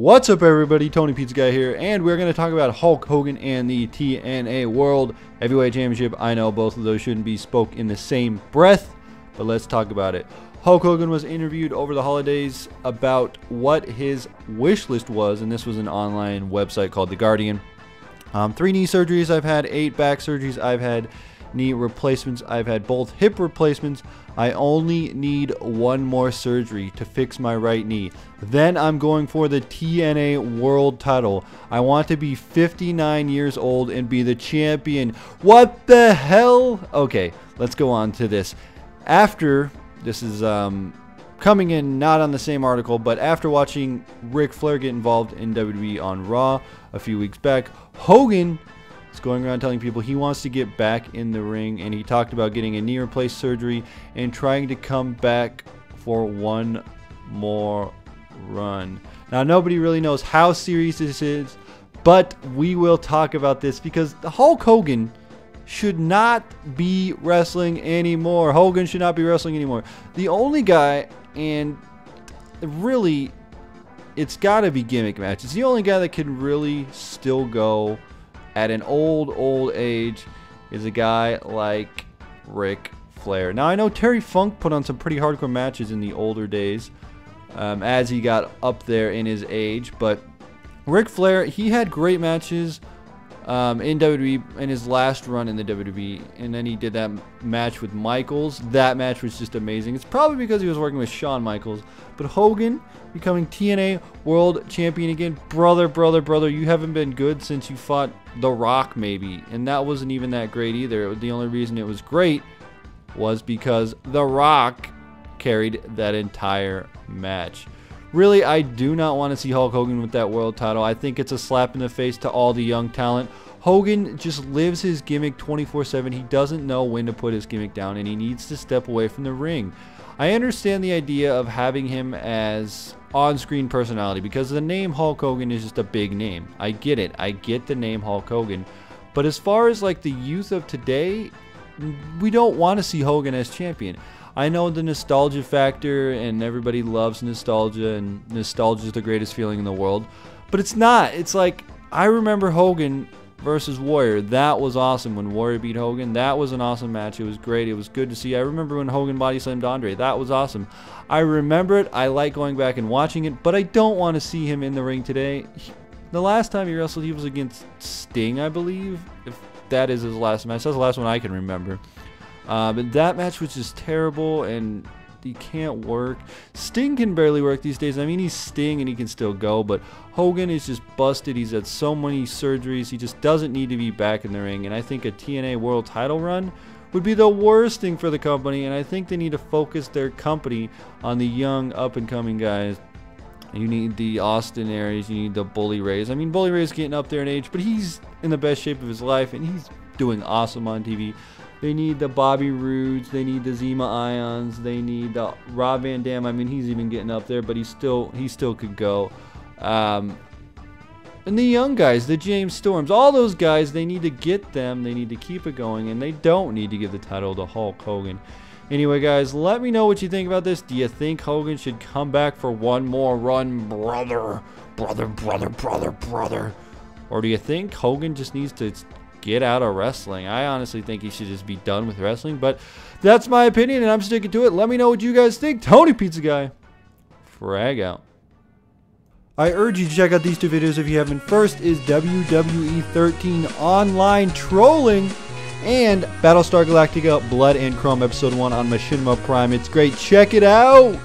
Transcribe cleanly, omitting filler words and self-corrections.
What's up, everybody? Tony Pizza Guy here, and we're going to talk about Hulk Hogan and the TNA World Heavyweight Championship. I know both of those shouldn't be spoke in the same breath, but let's talk about it. Hulk Hogan was interviewed over the holidays about what his wish list was, and this was an online website called The Guardian. 3 knee surgeries I've had, 8 back surgeries I've had, knee replacements I've had, both hip replacements. I only need 1 more surgery to fix my right knee. Then I'm going for the TNA World title. I want to be 59 years old and be the champion. What the hell? Okay, let's go on to this. After, this is coming in not on the same article, but after watching Ric Flair get involved in WWE on Raw a few weeks back, Hogan is going around telling people he wants to get back in the ring, and he talked about getting a knee replace surgery and trying to come back for 1 more run. Now, nobody really knows how serious this is, but we will talk about this because the Hulk Hogan should not be wrestling anymore. Hogan should not be wrestling anymore. The only guy, and really, it's got to be gimmick matches. The only guy that can really still go at an old age is a guy like Ric Flair. Now, I know Terry Funk put on some pretty hardcore matches in the older days as he got up there in his age, but Ric Flair, he had great matches in WWE in his last run in the WWE, and then he did that match with Michaels. That match was just amazing. It's probably because he was working with Shawn Michaels, but Hogan becoming TNA World Champion again, brother, you haven't been good since you fought The Rock maybe, and that wasn't even that great either. The only reason it was great was because The Rock carried that entire match. Really, I do not want to see Hulk Hogan with that world title. I think it's a slap in the face to all the young talent. Hogan just lives his gimmick 24/7. He doesn't know when to put his gimmick down, and he needs to step away from the ring. I understand the idea of having him as on-screen personality because the name Hulk Hogan is just a big name. I get it. I get the name Hulk Hogan. But as far as like the youth of today, we don't want to see Hogan as champion. I know the nostalgia factor, and everybody loves nostalgia, and nostalgia is the greatest feeling in the world, but it's not. It's like, I remember Hogan versus Warrior. That was awesome when Warrior beat Hogan. That was an awesome match. It was great. It was good to see. I remember when Hogan body slammed Andre. That was awesome. I remember it. I like going back and watching it, but I don't want to see him in the ring today. The last time he wrestled, he was against Sting, I believe, if that is his last match. That's the last one I can remember. But that match was just terrible, and he can't work. Sting can barely work these days. I mean, he's Sting and he can still go, but Hogan is just busted. He's had so many surgeries. He just doesn't need to be back in the ring, and I think a TNA World title run would be the worst thing for the company, and I think they need to focus their company on the young, up-and-coming guys. You need the Austin Aries, you need the Bully Rays. I mean, Bully Ray's getting up there in age, but he's in the best shape of his life, and he's doing awesome on TV. They need the Bobby Roodes. They need the Zema Ions. They need the Rob Van Dam. I mean, he's even getting up there, but he still could go. And the young guys, the James Storms, all those guys, they need to get them. They need to keep it going, and they don't need to give the title to Hulk Hogan. Anyway, guys, let me know what you think about this. Do you think Hogan should come back for 1 more run, brother? Or do you think Hogan just needs to get out of wrestling? I honestly think he should just be done with wrestling, but that's my opinion, and I'm sticking to it. Let me know what you guys think. Tony Pizza Guy, frag out. I urge you to check out these 2 videos if you haven't. First is WWE 13 Online Trolling and Battlestar Galactica Blood and Chrome Episode 1 on Machinima Prime. It's great. Check it out.